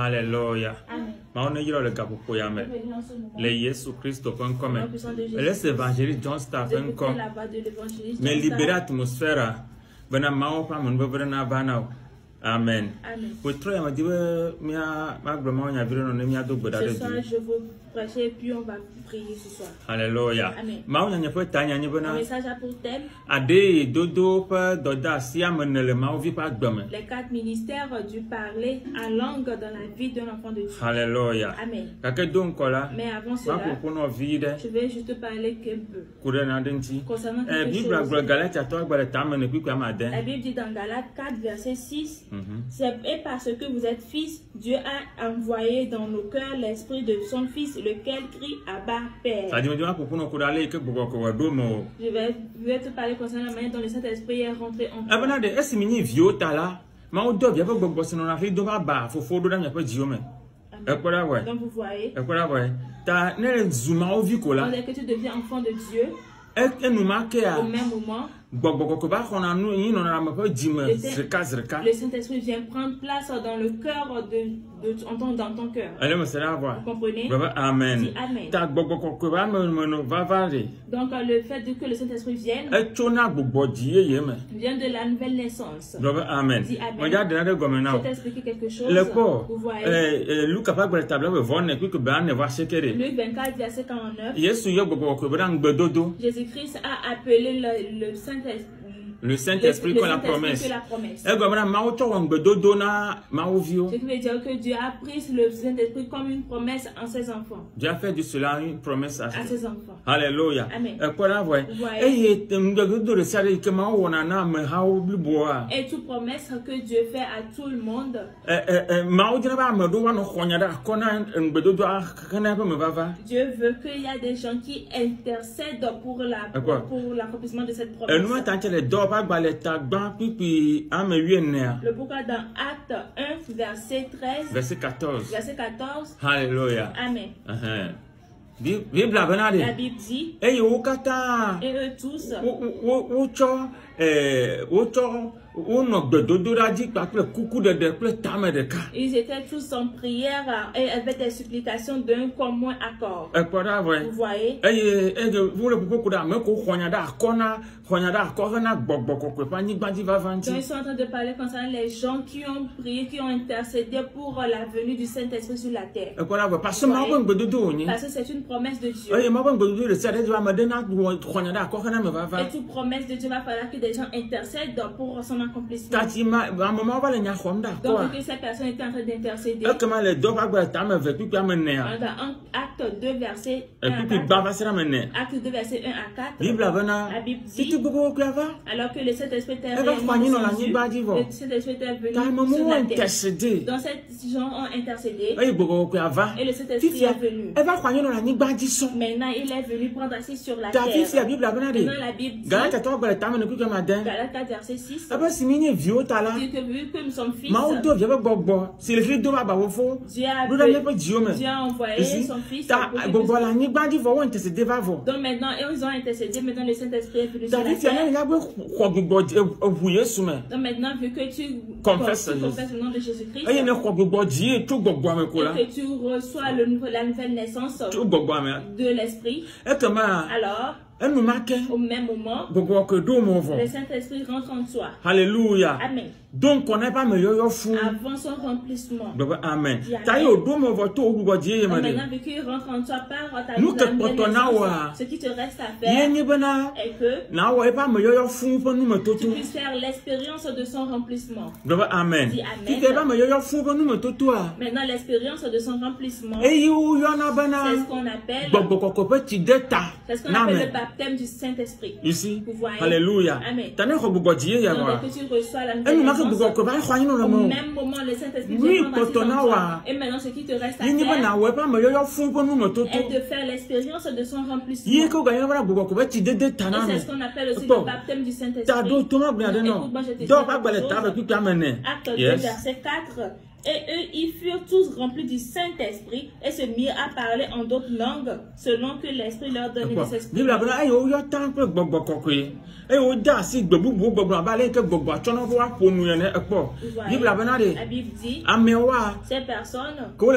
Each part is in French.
Alléluia. Amen. Maone yiro le kapopo yame. Le Yesu Christo pen comme. Les évangélistes John Staffen comme. Mais libérer atmosphère. Bena mao pa mon bebere na bana. Amen. Amen. Pour trop yama dibe mia magrement nya viro no ne mia do goda de. Ce soir je vous prêcher puis on va prier ce soir. Alléluia. Amen. Mao nya pe tanya nya bena. Un message a pour thème Ade dodo pa doda si amene le mao vi pa gbeme. les 4 ministères du parler en langue dans la vie d'un enfant de Dieu. Alléluia. Amen. Kake don kola. Mais avant cela, je vais juste parler qu'un peu. Concernant quelque chose. La Bible dit dans Galates 4, verset 6, c'est parce que vous êtes fils, Dieu a envoyé dans nos cœurs l'esprit de son fils, lequel crie Abba, Père. Je vais te parler concernant la manière dont le Saint-Esprit est rentré en toi. Donc vous voyez, dès que tu deviens enfant de Dieu, au même moment, le Saint-Esprit vient prendre place dans le cœur dans ton cœur. Vous comprenez? Amen. Dis Amen. Donc le fait que le Saint-Esprit vienne vient de la nouvelle naissance. Amen. Dis Amen. Je vais t'expliquer quelque chose. Vous voyez, Luc 24, verset 49, Jésus-Christ a appelé le Saint-Esprit comme la promesse. Ce qui veut dire que Dieu a pris le Saint-Esprit comme une promesse en ses enfants. Dieu a fait de cela une promesse à ses enfants. Alléluia. Amen. Et toute promesse que Dieu fait à tout le monde. Dieu veut qu'il y ait des gens qui intercèdent pour l'accomplissement de cette promesse. Le pourquoi dans Acte 1, verset 13. Verset 14. Verset 14. Alléluia. Amen. La Bible dit, et eux tous, ils étaient tous en prière et avec des supplications d'un commun accord. Vous voyez? Donc ils sont en train de parler concernant les gens qui ont prié, qui ont intercédé pour la venue du Saint-Esprit sur la terre. Parce que c'est une promesse de Dieu. Et toute promesse de Dieu va falloir que des gens intercèdent pour son accomplissement. Donc que cette personne était en train d'intercéder. Dans Acte 2 verset 1 à 4. Acte 2 verset 1 à 4. La Bible dit, alors que le Saint-Esprit était venu sur la terre. Donc ces gens ont intercédé. Et le Saint-Esprit est venu. Maintenant il est venu prendre assis sur la terre. Maintenant la Bible dit, Galates 4 verset 6, dit que vu que nous sommes fils, Dieu a envoyé son fils. Donc maintenant ils ont intercédé, maintenant le Saint-Esprit est venu sur la terre. Donc maintenant vu que tu confesses le nom de Jésus-Christ et que tu reçois la nouvelle naissance de l'Esprit, alors au même moment, le Saint-Esprit rentre en toi. Alléluia. Amen. Donc, on n'est pas meilleur fou. Avant son remplissement. Amen. Maintenant, vu qu'il rentre en toi par ta naissance, ce qui te reste à faire est que tu puisses faire l'expérience de son remplissement. Amen. Dis Amen. Maintenant, l'expérience de son remplissement, c'est ce qu'on appelle le baptême du Saint-Esprit. Ici. Vous voyez? Alléluia. Amen. Donc, dès que tu reçois la nouvelle naissance, au même moment, le Saint-Esprit vient prendre toi. Et maintenant, ce qui te reste à faire est de faire l'expérience de son remplissement. Et c'est ce qu'on appelle aussi le baptême du Saint-Esprit. Acte 2, verset 4. Et eux, ils furent tous remplis du Saint-Esprit et se mirent à parler en d'autres langues, selon que l'Esprit leur donnait de s'exprimer. La Bible dit, ces personnes, au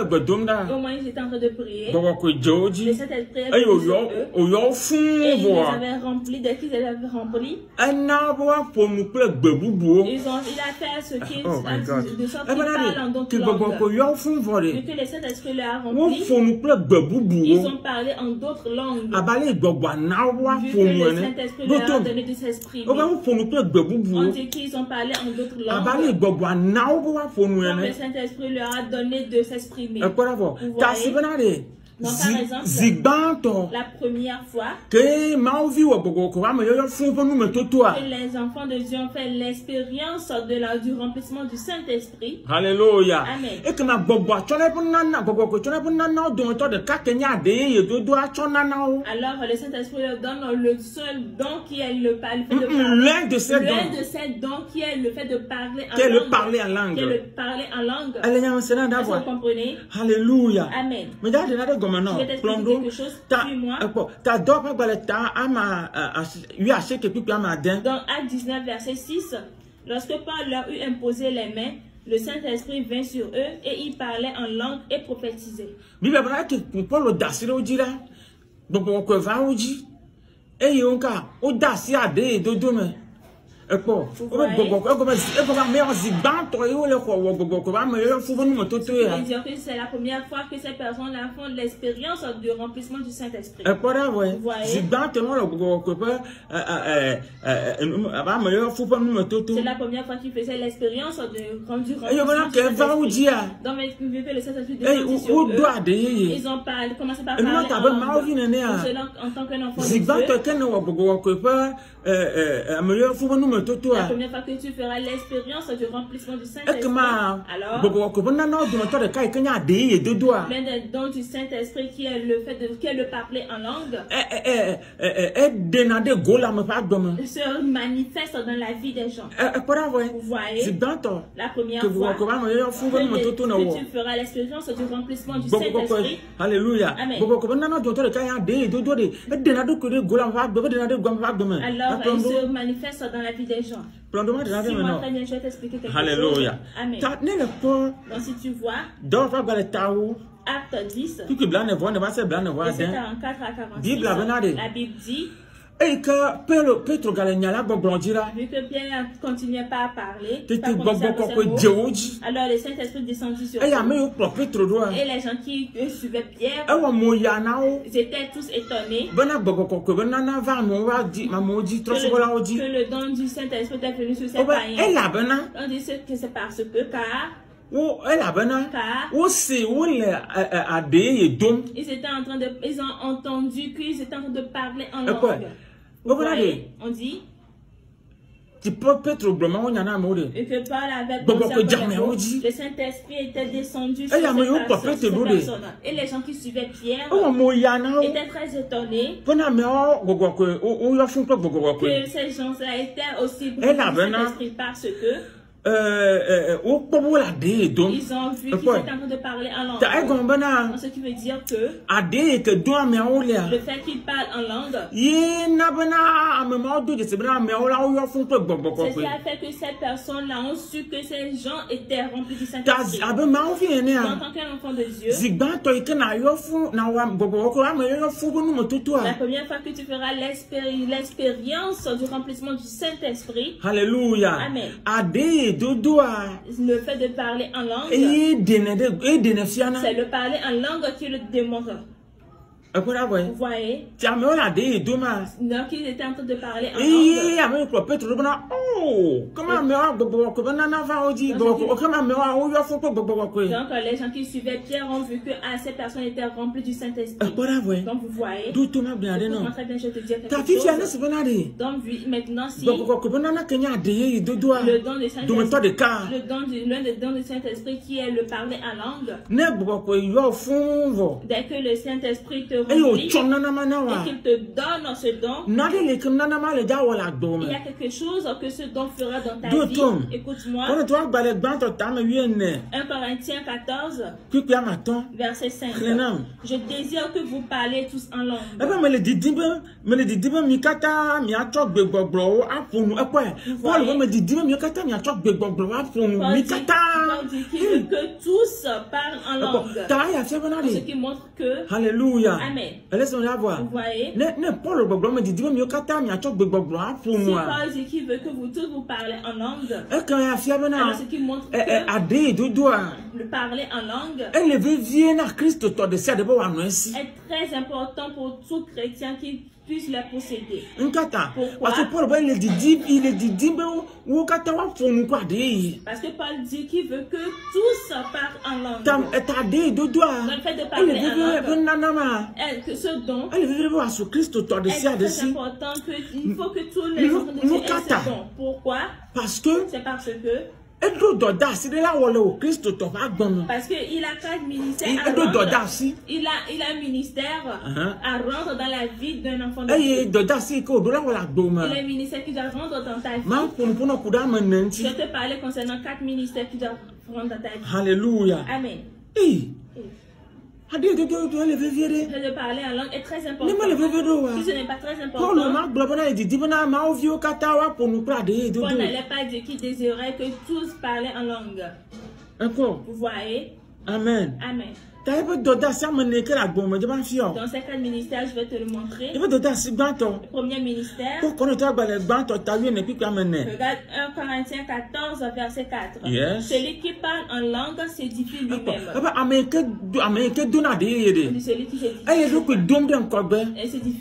moins ils étaient en train de prier, le Saint-Esprit est venu sur eux, et ils les avaient remplis. Dès qu'ils les avaient remplis, il a fait ce qu'ils de sorte qu'ils parlent en d'autres langues. Vu que le Saint-Esprit leur a remplis, ils ont parlé en d'autres langues. Vu que le Saint-Esprit leur a donné de s'exprimer. On dit qu'ils ont parlé en d'autres langues. Comme le Saint-Esprit leur a donné de s'exprimer. Donc, par exemple, la première fois que les enfants de Dieu ont fait l'expérience du remplissement du Saint-Esprit. Alléluia. Amen. Alors, le Saint-Esprit leur donne le seul don qui est le fait de parler. L'un de ces dons qui est le fait de parler en langue. Qui est le parler en langue. Est-ce que vous comprenez? Alléluia. Amen. Je vais t'expliquer quelque chose. Suis-moi. Dans Actes 19, verset 6, lorsque Paul leur eut imposé les mains, le Saint-Esprit vint sur eux et ils parlaient en langue et prophétisaient. Vous voyez? C'est la première fois que ces personnes font l'expérience du remplissement du Saint-Esprit. Vous voyez? C'est la première fois qu'ils faisaient l'expérience du remplissement du Saint-Esprit. Donc, vu que le Saint-Esprit descendit sur eux, ils ont commencé par parler en tant qu'un enfant de Dieu. La première fois que tu feras l'expérience du remplissement du Saint-Esprit, alors l'un des dons du Saint-Esprit qui est le parler en langue se manifeste dans la vie des gens. Vous voyez? La première fois que tu feras l'expérience du remplissement du Saint-Esprit. Alléluia. Amen. Alors il se manifeste dans la vie des gens. Je vais t'expliquer quelque chose. Amen. Donc si tu vois, Acte 10, verset 44 à 46, la Bible dit, vu que Pierre continuait pas à parler, alors le Saint-Esprit descendit sur eux. Et les gens qui suivaient Pierre, ils étaient tous étonnés que le don du Saint-Esprit était venu sur ces païens. On dit que c'est parce que ils ont entendu qu'ils étaient en train de parler en langue. Vous voyez, on dit et que Paul avait pensé, le Saint-Esprit était descendu sur ces personnes. Et les gens qui suivaient Pierre étaient très étonnés que ces gens-là étaient aussi brûlés du Saint-Esprit parce que ils ont vu qu'ils étaient en train de parler en langue. Ce qui veut dire que le fait qu'ils parlent en langue, c'est ce qui a fait que ces personnes-là ont su que ces gens étaient remplis du Saint-Esprit. En tant qu'un enfant de Dieu, la première fois que tu feras l'expérience du remplissement du Saint-Esprit, alléluia, amen, le fait de parler en langue, c'est le parler en langue qui le démontre. Vous voyez? Donc ils étaient en train de parler en langue. Donc les gens qui suivaient Pierre ont vu que ces personnes étaient remplies du Saint-Esprit. Donc vous voyez? Très bien, je te dis quelque chose. Donc maintenant si le don du Saint-Esprit qui est le parler en langue, dès que le Saint-Esprit te remplit et qu'il te donne ce don, il y a quelque chose que ce don fera dans ta vie. Écoute-moi. 1 Corinthiens 14, verset 5. Je désire que vous parlez tous en langue. Paul dit qu'il veut que tous parlent en langue. Ce qui montre que... Alléluia. Amen. Laisse-moi voir. Vous voyez? Si Paul dit qu'il veut que vous tous vous parlez en langue, alors ce qui montre que le parler en langue est très important pour tout chrétien qui puisse la posséder. Pourquoi? Parce que Paul dit qu'il veut que tous parlent en langue. Dans le fait de parler en langue, que ce don est très important, il faut que tous les gens aient ce don. Pourquoi? C'est parce que parce qu'il a 4 ministères à rendre. Il a un ministère à rendre dans la vie d'un enfant de Dieu. Il a un ministère qui doit rendre dans ta vie. Je vais te parler concernant 4 ministères qui doivent rendre dans ta vie. Alléluia. Amen. De parler en langue est très important. Si ce n'est pas très important, Paul n'allait pas dire qu'il désirait que tous parlaient en langue. Vous voyez? Amen. Amen. Dans ces 4 ministères, je vais te le montrer. Le premier ministère, regarde 1 Corinthiens 14, verset 4. Yes. Celui qui parle en langue s'édifie lui-même. Celui qui s'édifie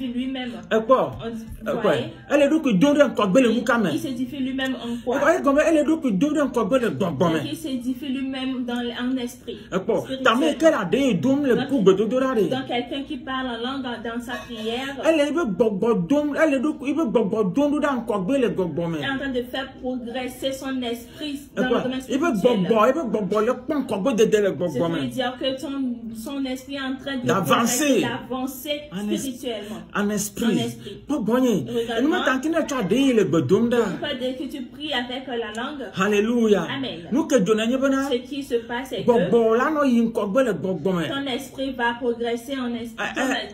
lui-même. Il s'édifie lui-même en quoi? Il s'édifie lui-même en esprit. Dans quelqu'un qui parle en langue dans sa prière, est en train de faire progresser son esprit dans le domaine spirituel. Ça veut dire que son esprit est en train d'avancer spirituellement. En esprit. Regarde-moi. Dès que tu pries avec la langue, Alléluia. Amen. Ce qui se passe est que ton esprit va progresser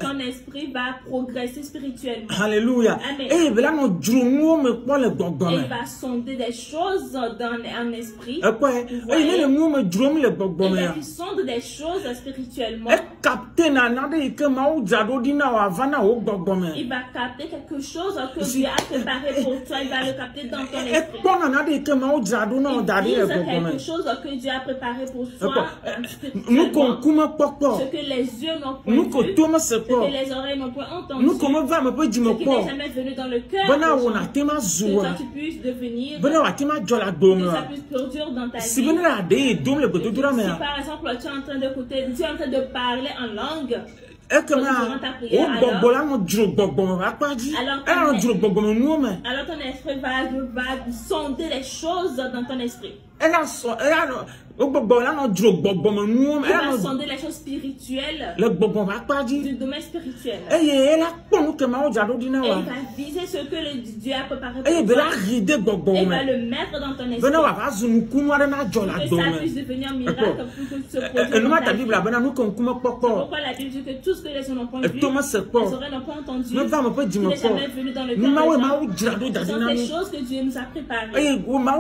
ton esprit va progresser spirituellement. Alléluia. Amen. Et il va sonder des choses en esprit. Il sonde des choses spirituellement. Il va capter quelque chose que Dieu a préparé pour toi. Il va le capter dans ton esprit. Il vise quelque chose que Dieu a préparé pour toi. Ce que les yeux n'ont point vu, ce que les oreilles n'ont point entendu, ce qui n'est jamais venu dans le cœur, que toi tu puisses devenir, que ça puisse produire dans ta vie. Si par exemple tu es en train d'écouter, tu es en train de parler en langue, alors ton esprit va sonder les choses dans ton esprit. Il va sonder les choses spirituelles du domaine spirituel. Et il va viser ce que Dieu a préparé pour toi. Et il va le mettre dans ton esprit. Que ça puisse devenir un miracle pour que ce produise dans ta vie. Pourquoi la Bible dit que tout ce que les gens n'ont pas vu, les oreilles n'ont pas entendu, qui n'est jamais venu dans le cœur des gens, ce sont des choses que Dieu nous a préparées. Et on nous a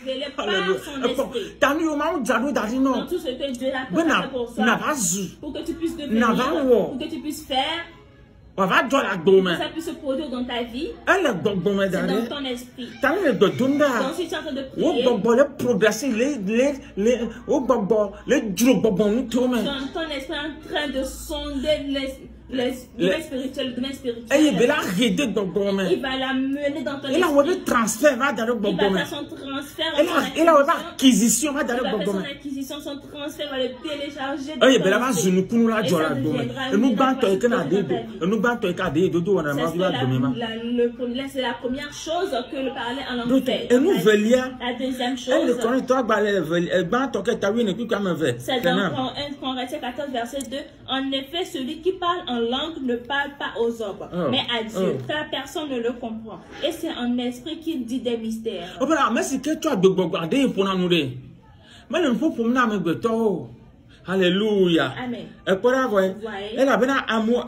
révélé par son esprit. Dans tout ce que Dieu a préparé pour toi, pour que tu puisses devenir, pour que tu puisses faire, que ça puisse se produire dans ta vie, c'est dans ton esprit. Donc si tu es en train de prier, ton esprit est en train de sonder domaine spirituel, le domaine spirituel. Il va la raider dans le Il va la mener dans ton esprit. Il a un transfert va dans le Il va faire son transfert. Il a une acquisition va dans le Il va faire son acquisition, son transfert va le télécharger. Il va la je nous nous la joie et nous bantons et nous bantons et cadé dodo on a marre de c'est la première chose que le parler en langue fait. Et nous veillons. La deuxième chose. Elle connaît toi bantons que tu as vu ne plus comme fait. C'est dans 1 Corinthiens 14 verset 2. En effet, celui qui parle en langue ne parle pas aux hommes, mais à Dieu, car personne ne le comprend. Et c'est un esprit qui dit des mystères. Oh voilà, mais c'est que tu as de regarder pour nous dire. Mais il faut pour nous amener toi. Alléluia. Amen. Et pour la voir, elle a bien amour.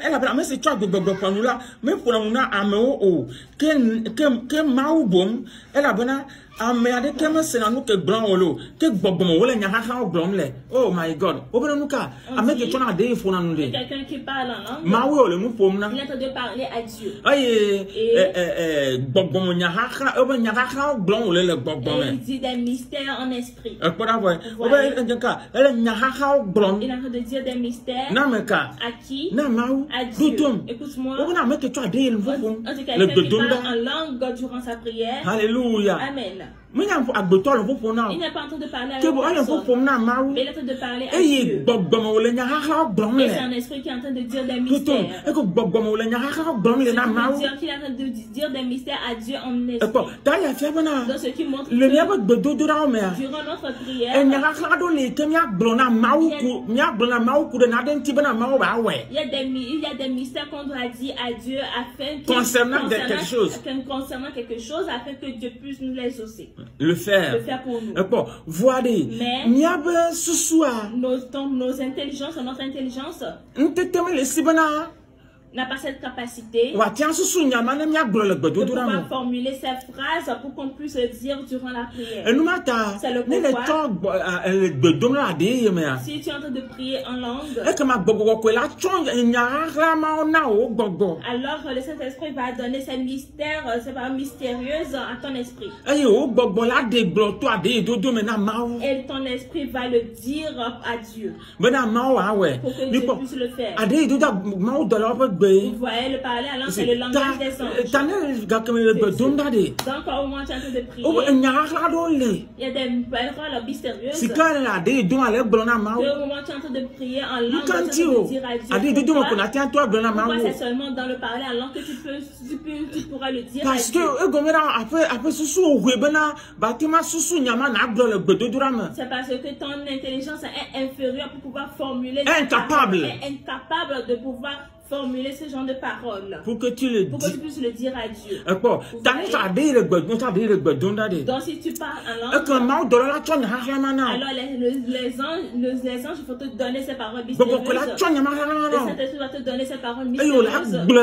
Elle a bien, mais c'est toi de pour nous là. Mais pour nous amour, que maoubom, elle a bien. Amade kema sena nous que blanc olo que bobom wala nya ha blanc le oh my god obena nous ka ameke tona de fo na nous de quelqu'un qui parle en langue ma wo le mu pom na il est en train de parler à Dieu aye bobom nya ha obe nya ha blanc le bobom il dit des mystères en esprit pour avoir obe nka elle nya ha blanc il est en train de dire des mystères na meka à qui na maou à Dieu écoute-moi obena ameke toi de le fo le dedonda en langue durant sa prière alléluia amen. Il n'est pas en train de parler à personne. Mais il est en train de parler à Dieu. Et c'est un esprit qui est en train de dire des mystères. Il est en train de dire des mystères à Dieu en esprit. Dans ce qui montre que durant notre prière, il y a des mystères qu'on doit dire à Dieu concernant quelque chose afin que Dieu puisse nous les exaucer. Le faire pour nous. Voilà. Mais nos intelligences, notre intelligence n'a pas cette capacité de pouvoir formuler ces phrases pour qu'on puisse le dire durant la prière. C'est le pourquoi si tu es en train de prier en langue, alors le Saint-Esprit va donner ces mystères, ces paroles mystérieuses à ton esprit. Et ton esprit va le dire à Dieu pour que Dieu puisse le faire. Vous voyez le parler alors c'est le langage des anges. Donc au moment où tu es en train de prier, il y a des paroles mystérieuses. Au moment où tu es en train de prier en langue, tu es en train de dire à Dieu. Pourquoi c'est seulement dans le parler en langue que tu pourras le dire à Dieu. C'est parce que ton intelligence est inférieure pour pouvoir formuler. Incapable de pouvoir formuler ce genre de paroles. Pour que tu le puisses le dire à Dieu. Donc si tu parles en langue, alors les anges vont te donner ces paroles mystérieuses. Le Saint-Esprit va te donner ces paroles mystérieuses. Et tu vas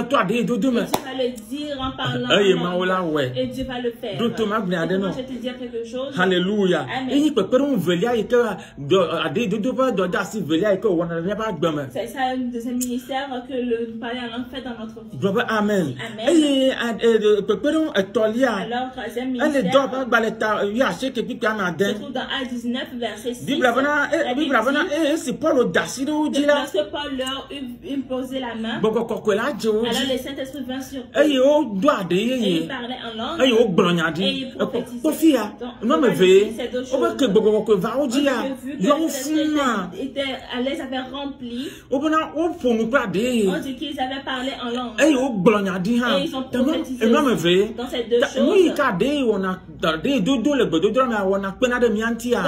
le dire en parlant en langue. Et Dieu va le faire. Je vais te dire quelque chose. Alléluia. C'est ça un deuxième ministère que le parler en langue fait dans notre vie. Amen. Alors, troisième ministère, se trouve dans Actes 19, verset 6. C'est Paul lorsque Paul leur imposait la main, alors le Saint-Esprit vint sur eux. Et il parlait en langue. Et il prophétisait. Donc, ces deux choses. Elle les avait remplies. On dit qu'ils avaient parlé en langue. Et ils ont prophétisé dans ces deux choses. Dans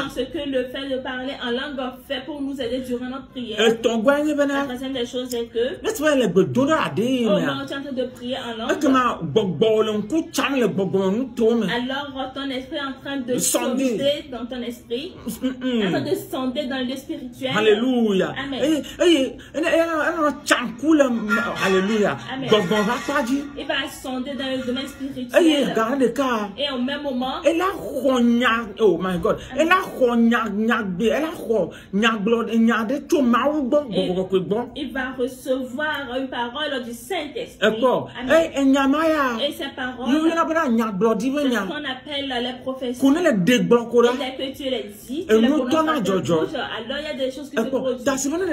ce que le fait de parler en langue fait pour nous aider durant notre prière. La troisième des choses est que au moment où tu es en train de prier en langue, alors ton esprit est en train de sonder dans ton esprit, en train de sonder dans le spirituel. Alléluia. Amen. Alléluia. Il va sonder dans le domaine spirituel. Et au même moment, oh my God, il va recevoir une parole du Saint-Esprit. Et ces paroles, c'est ce qu'on appelle les prophéties. Et dès que tu les dis, tu les prononces dans ta bouche, alors il y a des choses qui se produisent. Dans ce moment,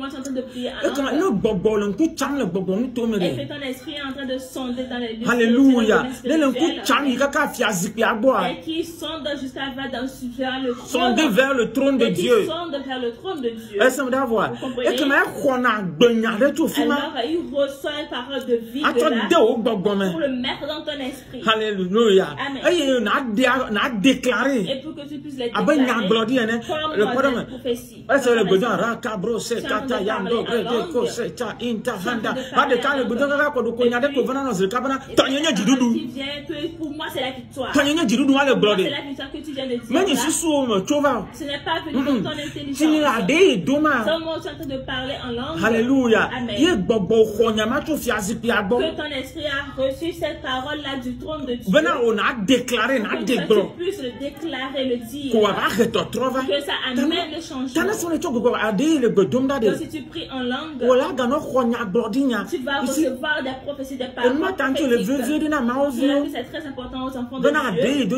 tu es en train de prier. que ton esprit est en train de sonder dans les lieux. Alléluia. Et qui sonde jusqu'à vers le trône de Dieu. Sonde vers le trône de Dieu. Alors il reçoit une parole de vie de là pour le mettre dans ton esprit. Alléluia. Amen. Et pour que tu puisses les déclarer comme une prophétie. C'est le besoin. Pour moi, c'est la victoire. C'est la victoire que tu viens de dire. Ce n'est pas venu dans ton intelligence. Seulement, tu es en train de parler en langue. Alléluia. Amen. Que ton esprit a reçu cette parole-là du trône de Dieu. Que tu puisses le déclarer, le dire. Que ça amène le changement. Donc, si tu pries en langue, tu vas recevoir des prophéties, des paroles prophétiques. C'est très important aux enfants de Dieu de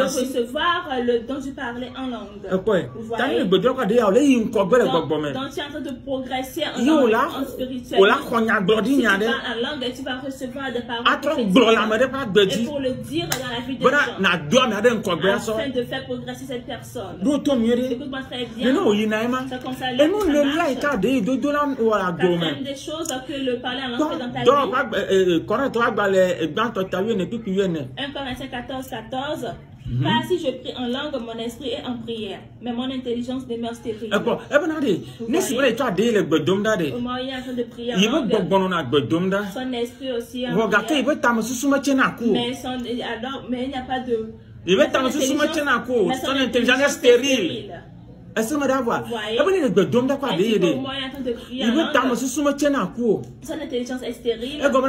recevoir le dont tu parlais en langue. Vous voyez? Donc, tu es en train de progresser en spirituel. Tu parles en langue et tu vas recevoir des paroles prophétiques. Et pour le dire dans la vie des gens, afin de faire progresser cette personne. Écoute-moi très bien. C'est comme ça, là, ça marche. Des choses que le parler en langue fait dans ta vie. 1 Corinthiens 14:14. Car si je prie en langue, mon esprit est en prière, mais mon intelligence demeure stérile. Au moment où il est en train de prier en langue, son esprit aussi en prière. Mais il n'y a pas de... Son intelligence est stérile. Est-ce que vous voyez? Son intelligence est stérile. Ça veut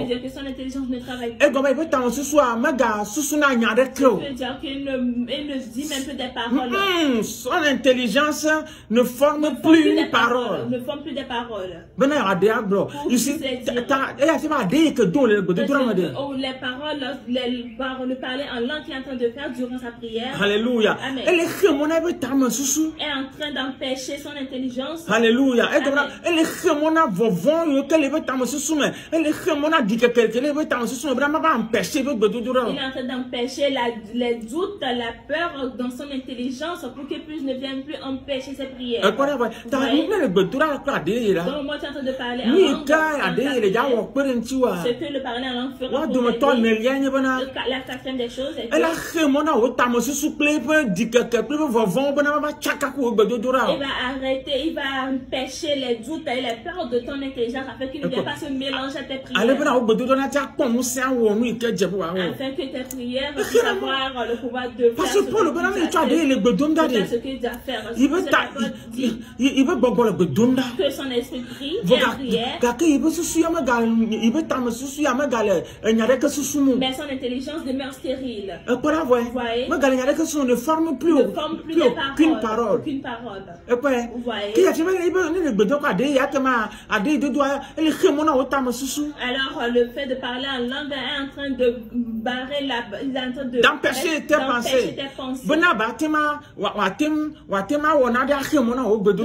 dire que son intelligence ne travaille pas. Ça veut dire qu'il ne dit même plus des paroles. Son intelligence ne forme plus des paroles. Ne forme plus des paroles. Les paroles, le parler en langue qu'il est en train de faire durant sa prière. Alléluia. Amen. Est en train d'empêcher son intelligence. Alléluia. Il est en train d'empêcher les doutes, la peur dans son intelligence pour que plus ne vienne plus empêcher ses prières. Donc moi, tu es en train de parler en langue. Ce que le parler en langue fera pour la quatrième des choses est que il va arrêter, il va empêcher les doutes et les peurs de ton intelligence afin qu'il ne vienne pas se mélanger à tes prières. Afin que tes prières puissent avoir le pouvoir de faire ce que tu dois faire. Que son esprit prie et en prière. Mais son intelligence demeure stérile. Vous voyez? Ne forme plus aucune parole. Aucune parole. Vous voyez? Alors le fait de parler en langue est en train de barrer d'empêcher tes pensées. Tu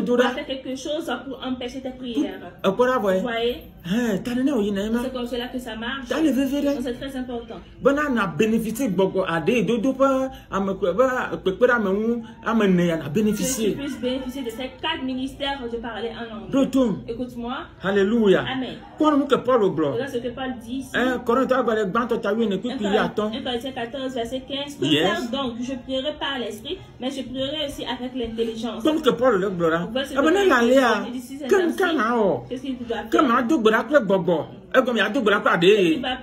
dois faire quelque chose pour empêcher tes prières. Vous voyez? C'est comme cela que ça marche. C'est très important. Bénéficier. Que tu puisses bénéficier de ces 4 ministères de parler en langue. Écoute-moi. Alléluia. Amen. Regarde ce que Paul dit ici. 1 Corinthiens 14, verset 15. Donc, je prierai par l'esprit, mais je prierai aussi avec l'intelligence. Donc, Paul le gloire. Qu'est-ce qu'il doit faire? Il va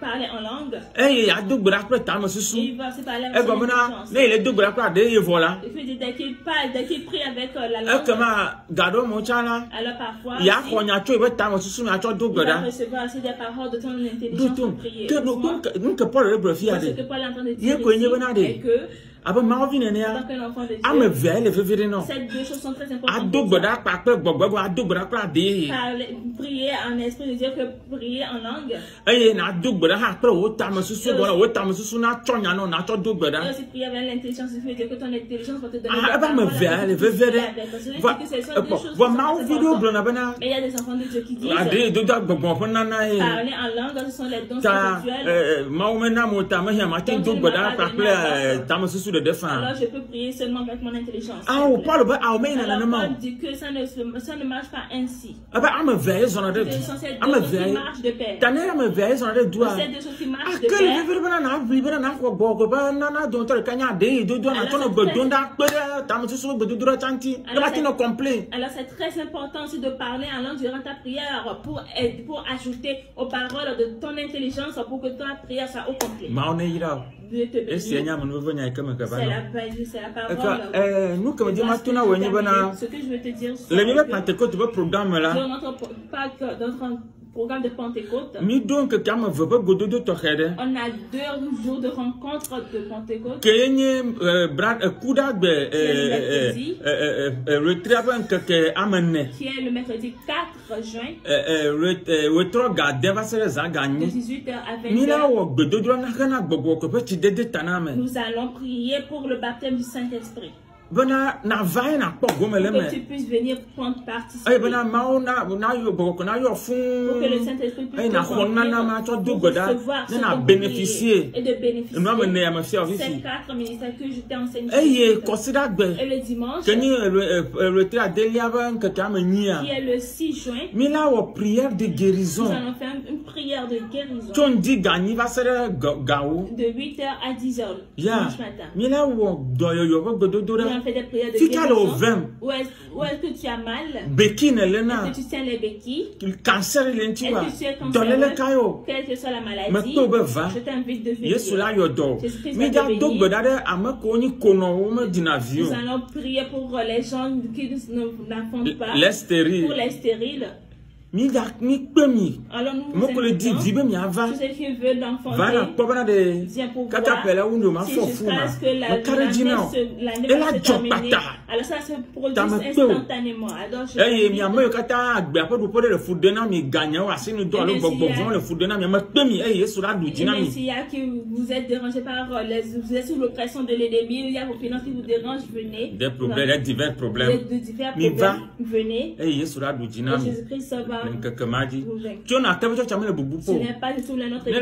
parler en langue. Il va se parler avec l'intelligence. Dès qu'il prie avec la langue, alors parfois il va recevoir aussi des paroles de ton intelligence pour prier. Ce que Paul est en train de dire est que En tant qu'un enfant de Dieu, ces deux choses sont très importantes. Prier en esprit veut dire que prier en langue. Et aussi prier avec l'intelligence veut dire que ton intelligence va te donner mais il y a des enfants de Dieu qui disent parler en langue, ce sont les dons spirituels. Alors je peux prier seulement avec mon intelligence. Alors Paul dit que ça ne marche pas ainsi. Ce sont ces deux choses qui marchent de pair. Ces deux choses qui marchent de pair. Alors c'est très important aussi de parler en langue durant ta prière pour ajouter aux paroles de ton intelligence pour que ta prière soit au complet. C'est la parole. Ce que je veux te dire, c'est programme de Pentecôte. On a 2 jours de rencontre de Pentecôte. Qui est le mercredi 4 juin. De 18h à 20h. Nous allons prier pour le baptême du Saint-Esprit. Pour que tu puisses venir prendre participer. Pour que le Saint-Esprit puisse te recevoir et de bénéficier. Ces 4 ministères que je t'ai enseigné. Et le dimanche, qui est le 6 juin, nous allons faire une prière de guérison. De 8h à 10h dimanche matin. On fait des prières de guérison. Où est-ce que tu as mal? Est-ce que tu tiens les béquilles? Est-ce que tu es cancéreux? Quelle que soit la maladie, je t'invite de venir. Jésus-Christ va te bénir. Nous allons prier pour les gens qui n'enfantent pas, pour les stériles. Alors nous vous invitons, tous ceux qui veulent l'enfanter, viens pour voir, si jusqu'à ce que l'année va se terminer, alors ça se produit instantanément. Alors je s'il y a qui vous êtes dérangé par vous êtes sous l'oppression de l'ennemi, il y a vos finances qui vous dérangent, venez. Divers problèmes, venez. Et Jésus-Christ sauvera. Ce n'est pas du tout notre église.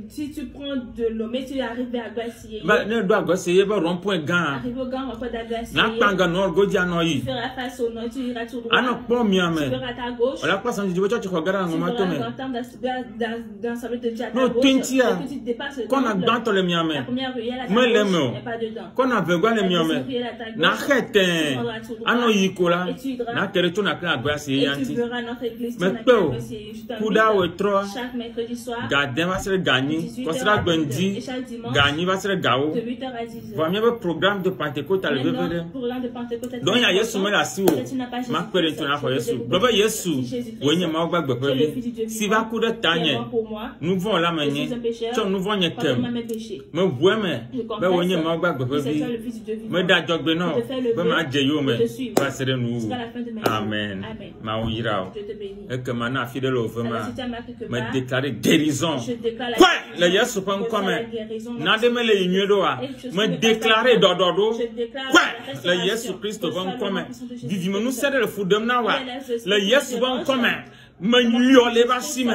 Si tu prends de l'eau, mais tu arrives à Aguassié. Arrive au grand rond-point d'Aguassié. Tu feras face au nord, tu iras tout droit. Tu feras ta gauche. Tu feras d'ensemble de Dieu à ta gauche. Et que tu dépasses le temple. La première ruelle à ta gauche, il n'y a pas dedans. La deuxième ruelle à ta gauche. Et tu verras notre église. Chaque mercredi soir, et chaque dimanche, de 8h à 10h. Programme de Pentecôte à lever. Donc, il y a Yesu me la si ma père tu n'as pas Yesu. Baba Yesu, wenye maoba gbepeli. Si va coup de tanye, nous vont la manier. Nous vont y kem. Me voime, ba wenye maoba gbepeli. Me da jogbe no, ba ma jeyo me. Passer nous. Amen. Maouira. Et que maintenant fidèle au vraiment me déclarer guérison. Quoi? Le Yesu pas comme n'a de me le ignorer. Me déclarer dododo. Quoi? Le Yesu Christ va comme vivimos nous c'est le fou de nawa. Le Yesu va comme me yole va si me.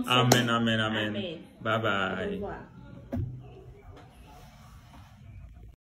Amen. Bye bye.